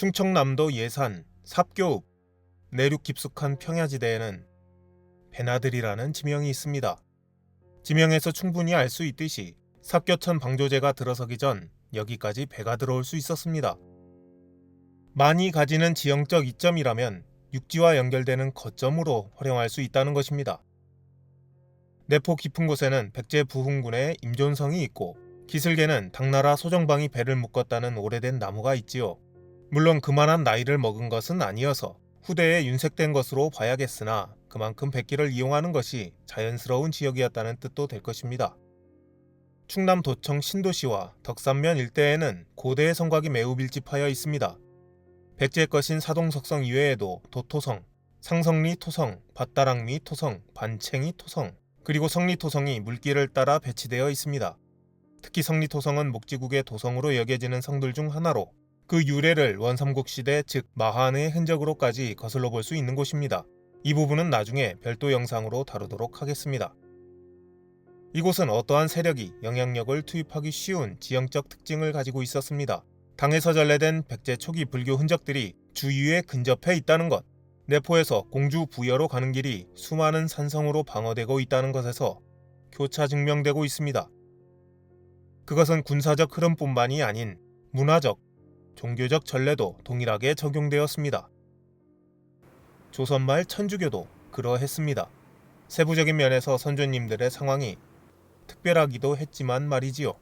충청남도 예산, 삽교읍, 내륙 깊숙한 평야지대에는 배나들이라는 지명이 있습니다. 지명에서 충분히 알 수 있듯이 삽교천 방조제가 들어서기 전 여기까지 배가 들어올 수 있었습니다. 많이 가지는 지형적 이점이라면 육지와 연결되는 거점으로 활용할 수 있다는 것입니다. 내포 깊은 곳에는 백제 부흥군의 임존성이 있고 기슭에는 당나라 소정방이 배를 묶었다는 오래된 나무가 있지요. 물론 그만한 나이를 먹은 것은 아니어서 후대에 윤색된 것으로 봐야겠으나 그만큼 백기를 이용하는 것이 자연스러운 지역이었다는 뜻도 될 것입니다. 충남 도청 신도시와 덕산면 일대에는 고대의 성곽이 매우 밀집하여 있습니다. 백제 것인 사동석성 이외에도 도토성, 상성리 토성, 밭다랑미 토성, 반챙이 토성, 그리고 성리 토성이 물길을 따라 배치되어 있습니다. 특히 성리 토성은 목지국의 도성으로 여겨지는 성들 중 하나로 그 유래를 원삼국 시대 즉 마한의 흔적으로까지 거슬러 볼 수 있는 곳입니다. 이 부분은 나중에 별도 영상으로 다루도록 하겠습니다. 이곳은 어떠한 세력이 영향력을 투입하기 쉬운 지형적 특징을 가지고 있었습니다. 당에서 전래된 백제 초기 불교 흔적들이 주위에 근접해 있다는 것, 내포에서 공주 부여로 가는 길이 수많은 산성으로 방어되고 있다는 것에서 교차 증명되고 있습니다. 그것은 군사적 흐름뿐만이 아닌 문화적, 종교적 전례도 동일하게 적용되었습니다. 조선말 천주교도 그러했습니다. 세부적인 면에서 선조님들의 상황이 특별하기도 했지만 말이지요.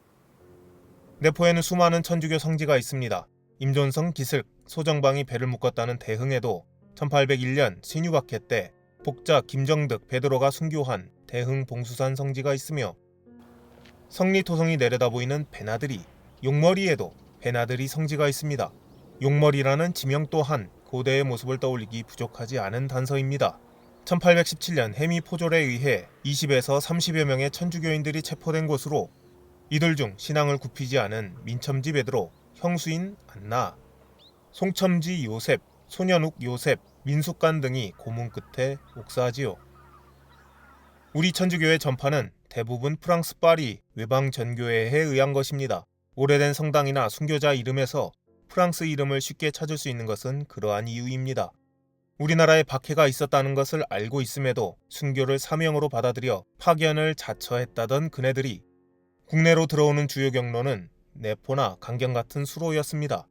내포에는 수많은 천주교 성지가 있습니다. 임존성 기슭, 소정방이 배를 묶었다는 대흥에도 1801년 신유박해 때 복자 김정득 베드로가 순교한 대흥 봉수산 성지가 있으며 성리토성이 내려다 보이는 배나들이, 용머리에도 배나들이 성지가 있습니다. 용머리라는 지명 또한 고대의 모습을 떠올리기 부족하지 않은 단서입니다. 1817년 해미 포졸에 의해 20에서 30여 명의 천주교인들이 체포된 곳으로 이들 중 신앙을 굽히지 않은 민첨지 베드로, 형수인 안나, 송첨지 요셉, 소년욱 요셉, 민숙관 등이 고문 끝에 옥사하지요. 우리 천주교의 전파는 대부분 프랑스 파리 외방 전교회에 의한 것입니다. 오래된 성당이나 순교자 이름에서 프랑스 이름을 쉽게 찾을 수 있는 것은 그러한 이유입니다. 우리나라에 박해가 있었다는 것을 알고 있음에도 순교를 사명으로 받아들여 파견을 자처했다던 그네들이 국내로 들어오는 주요 경로는 내포나 강경 같은 수로였습니다.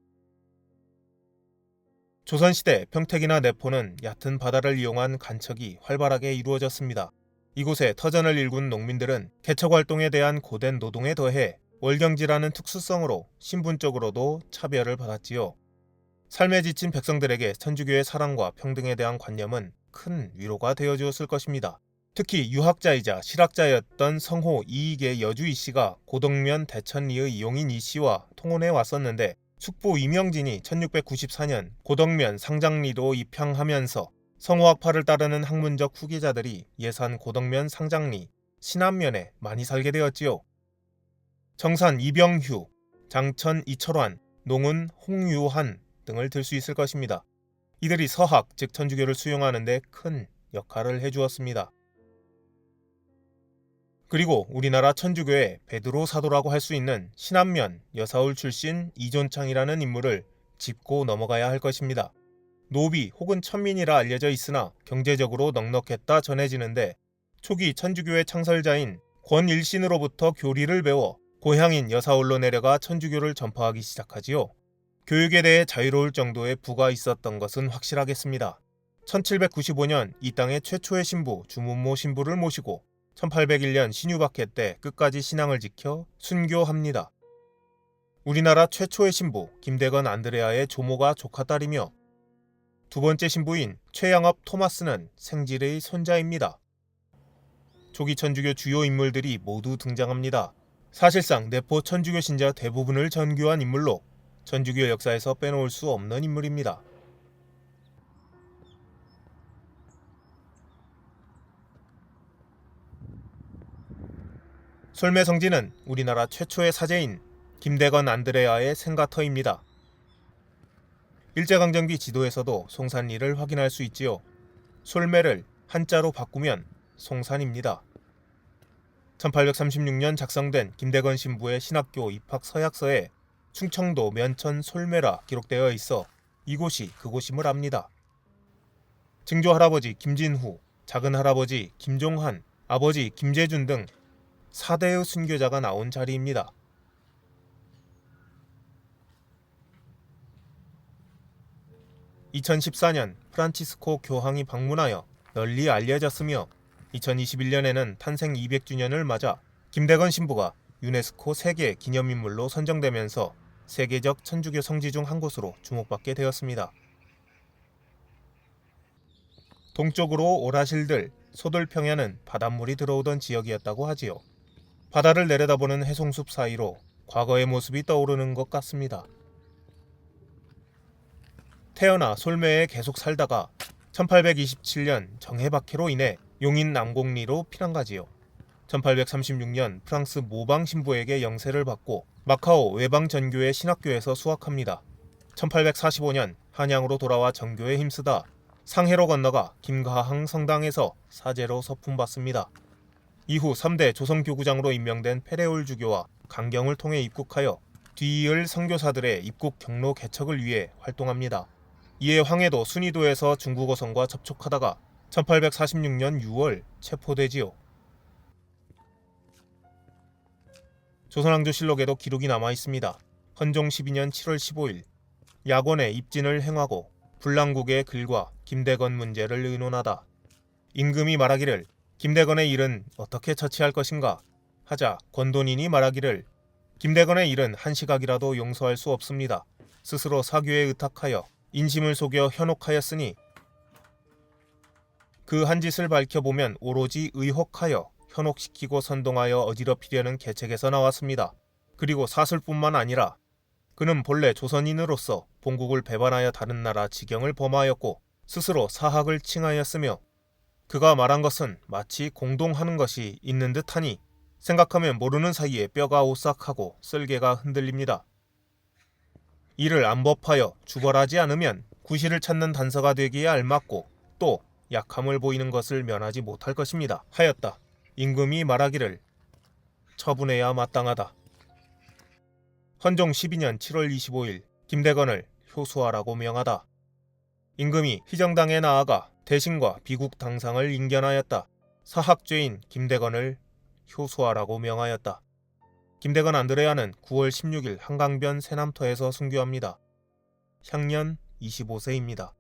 조선시대 평택이나 내포는 얕은 바다를 이용한 간척이 활발하게 이루어졌습니다. 이곳에 터전을 일군 농민들은 개척활동에 대한 고된 노동에 더해 월경지라는 특수성으로 신분적으로도 차별을 받았지요. 삶에 지친 백성들에게 천주교의 사랑과 평등에 대한 관념은 큰 위로가 되어주었을 것입니다. 특히 유학자이자 실학자였던 성호 이익의 여주 이씨가 고덕면 대천리의 용인 이씨와 통혼해 왔었는데 숙부 이명진이 1694년 고덕면 상장리로 입향하면서 성호학파를 따르는 학문적 후계자들이 예산 고덕면 상장리, 신안면에 많이 살게 되었지요. 정산 이병휴, 장천 이철환, 농은 홍유한 등을 들 수 있을 것입니다. 이들이 서학, 즉 천주교를 수용하는 데 큰 역할을 해주었습니다. 그리고 우리나라 천주교의 베드로 사도라고 할 수 있는 신안면 여사울 출신 이존창이라는 인물을 짚고 넘어가야 할 것입니다. 노비 혹은 천민이라 알려져 있으나 경제적으로 넉넉했다 전해지는데 초기 천주교의 창설자인 권일신으로부터 교리를 배워 고향인 여사울로 내려가 천주교를 전파하기 시작하지요. 교육에 대해 자유로울 정도의 부가 있었던 것은 확실하겠습니다. 1795년 이 땅의 최초의 신부 주문모 신부를 모시고 1801년 신유박해 때 끝까지 신앙을 지켜 순교합니다. 우리나라 최초의 신부 김대건 안드레아의 조모가 조카딸이며 두 번째 신부인 최양업 토마스는 생질의 손자입니다. 초기 천주교 주요 인물들이 모두 등장합니다. 사실상 내포 천주교 신자 대부분을 전교한 인물로 천주교 역사에서 빼놓을 수 없는 인물입니다. 솔매성지는 우리나라 최초의 사제인 김대건 안드레아의 생가터입니다. 일제강점기 지도에서도 송산리를 확인할 수 있지요. 솔매를 한자로 바꾸면 송산입니다. 1836년 작성된 김대건 신부의 신학교 입학 서약서에 충청도 면천 솔매라 기록되어 있어 이곳이 그곳임을 압니다. 증조 할아버지 김진후, 작은 할아버지 김종한, 아버지 김재준 등 4대의 순교자가 나온 자리입니다. (2014년) 프란치스코 교황이 방문하여 널리 알려졌으며 2021년에는 탄생 200주년을 맞아 김대건 신부가 유네스코 세계 기념인물로 선정되면서 세계적 천주교 성지 중 한 곳으로 주목받게 되었습니다. 동쪽으로 오라실들, 소들평야는 바닷물이 들어오던 지역이었다고 하지요. 바다를 내려다보는 해송숲 사이로 과거의 모습이 떠오르는 것 같습니다. 태어나 솔매에 계속 살다가 1827년 정해박해로 인해 용인 남곡리로 피난가지요. 1836년 프랑스 모방 신부에게 영세를 받고 마카오 외방전교회 신학교에서 수학합니다. 1845년 한양으로 돌아와 정교에 힘쓰다 상해로 건너가 김가항 성당에서 사제로 서품받습니다. 이후 3대 조선교구장으로 임명된 페레올 주교와 강경을 통해 입국하여 뒤이을 선교사들의 입국 경로 개척을 위해 활동합니다. 이에 황해도 순이도에서 중국어선과 접촉하다가 1846년 6월 체포되지요. 조선왕조실록에도 기록이 남아있습니다. 헌종 12년 7월 15일 야권의 입진을 행하고 불랑국의 글과 김대건 문제를 의논하다 임금이 말하기를 김대건의 일은 어떻게 처치할 것인가 하자 권돈인이 말하기를 김대건의 일은 한시각이라도 용서할 수 없습니다. 스스로 사교에 의탁하여 인심을 속여 현혹하였으니 그 한 짓을 밝혀보면 오로지 의혹하여 현혹시키고 선동하여 어지럽히려는 계책에서 나왔습니다. 그리고 사술뿐만 아니라 그는 본래 조선인으로서 본국을 배반하여 다른 나라 지경을 범하였고 스스로 사학을 칭하였으며 그가 말한 것은 마치 공동하는 것이 있는 듯하니 생각하면 모르는 사이에 뼈가 오싹하고 쓸개가 흔들립니다. 이를 안 법하여 주벌하지 않으면 구실을 찾는 단서가 되기에 알맞고 또 약함을 보이는 것을 면하지 못할 것입니다. 하였다. 임금이 말하기를 처분해야 마땅하다. 헌종 12년 7월 25일 김대건을 효수하라고 명하다. 임금이 희정당에 나아가 대신과 비국 당상을 인견하였다. 사학죄인 김대건을 효수하라고 명하였다. 김대건 안드레아는 9월 16일 한강변 세남터에서 순교합니다. 향년 25세입니다.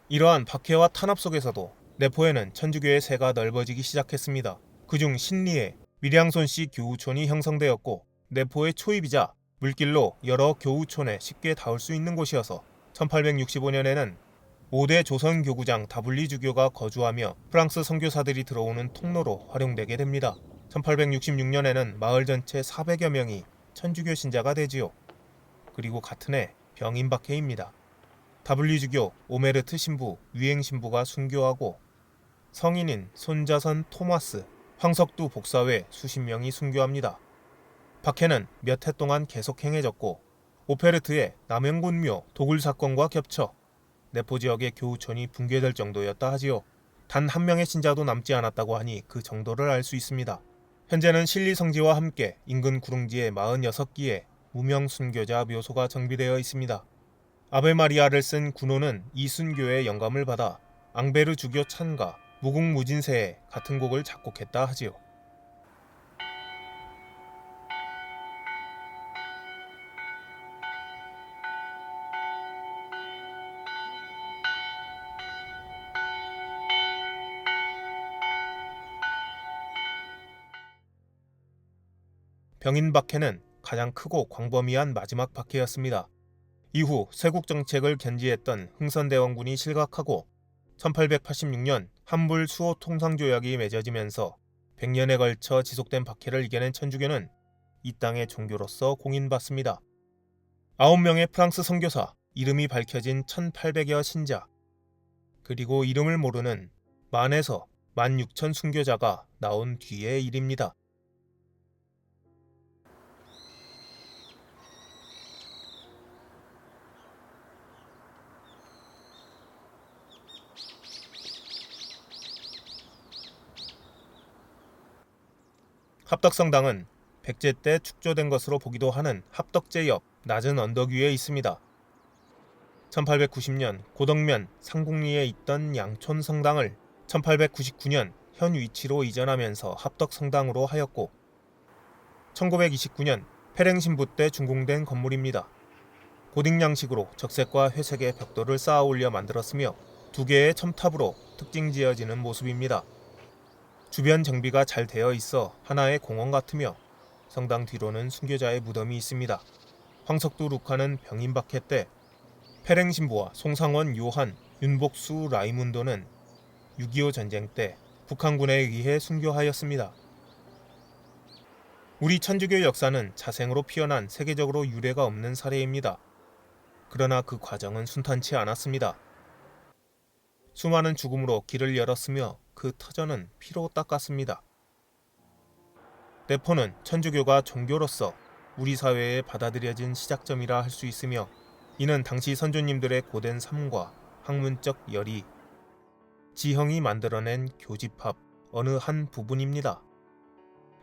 이러한 박해와 탄압 속에서도 내포에는 천주교의 세가 넓어지기 시작했습니다. 그중 신리에 밀양손씨 교우촌이 형성되었고 내포의 초입이자 물길로 여러 교우촌에 쉽게 닿을 수 있는 곳이어서 1865년에는 5대 조선 교구장 다블리 주교가 거주하며 프랑스 선교사들이 들어오는 통로로 활용되게 됩니다. 1866년에는 마을 전체 400여 명이 천주교 신자가 되지요. 그리고 같은 해 병인 박해입니다. 다블리 주교 오메르트 신부, 위행 신부가 순교하고 성인인 손자선 토마스, 황석두 복사회 수십 명이 순교합니다. 박해는 몇 해 동안 계속 행해졌고 오페르트의 남영군묘 도굴 사건과 겹쳐 내포 지역의 교우촌이 붕괴될 정도였다 하지요. 단 한 명의 신자도 남지 않았다고 하니 그 정도를 알 수 있습니다. 현재는 신리 성지와 함께 인근 구릉지에 46기의 무명 순교자 묘소가 정비되어 있습니다. 아베마리아를 쓴 군호는 이 순교의 영감을 받아 앙베르 주교 찬가 무궁무진세에 같은 곡을 작곡했다 하지요. 병인 박해는 가장 크고 광범위한 마지막 박해였습니다. 이후 세국정책을 견지했던 흥선대원군이 실각하고 1886년 한불 수호 통상조약이 맺어지면서 100년에 걸쳐 지속된 박해를 이겨낸 천주교는 이 땅의 종교로서 공인받습니다. 9명의 프랑스 선교사, 이름이 밝혀진 1800여 신자, 그리고 이름을 모르는 만에서 16,000 순교자가 나온 뒤의 일입니다. 합덕성당은 백제 때 축조된 것으로 보기도 하는 합덕제 옆 낮은 언덕 위에 있습니다. 1890년 고덕면 상국리에 있던 양촌 성당을 1899년 현 위치로 이전하면서 합덕성당으로 하였고 1929년 패랭신부 때 준공된 건물입니다. 고딕 양식으로 적색과 회색의 벽돌을 쌓아 올려 만들었으며 두 개의 첨탑으로 특징 지어지는 모습입니다. 주변 정비가 잘 되어 있어 하나의 공원 같으며 성당 뒤로는 순교자의 무덤이 있습니다. 황석두 룩하는 병인박해 때 패랭신부와 송상원, 요한, 윤복수, 라이문도는 6.25 전쟁 때 북한군에 의해 순교하였습니다. 우리 천주교 역사는 자생으로 피어난 세계적으로 유례가 없는 사례입니다. 그러나 그 과정은 순탄치 않았습니다. 수많은 죽음으로 길을 열었으며 그 터전은 피로 닦았습니다. 내포는 천주교가 종교로서 우리 사회에 받아들여진 시작점이라 할 수 있으며 이는 당시 선조님들의 고된 삶과 학문적 열의, 지형이 만들어낸 교집합 어느 한 부분입니다.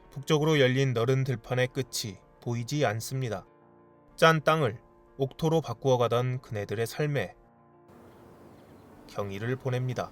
북쪽으로 열린 너른 들판의 끝이 보이지 않습니다. 짠 땅을 옥토로 바꾸어 가던 그네들의 삶에 경의를 보냅니다.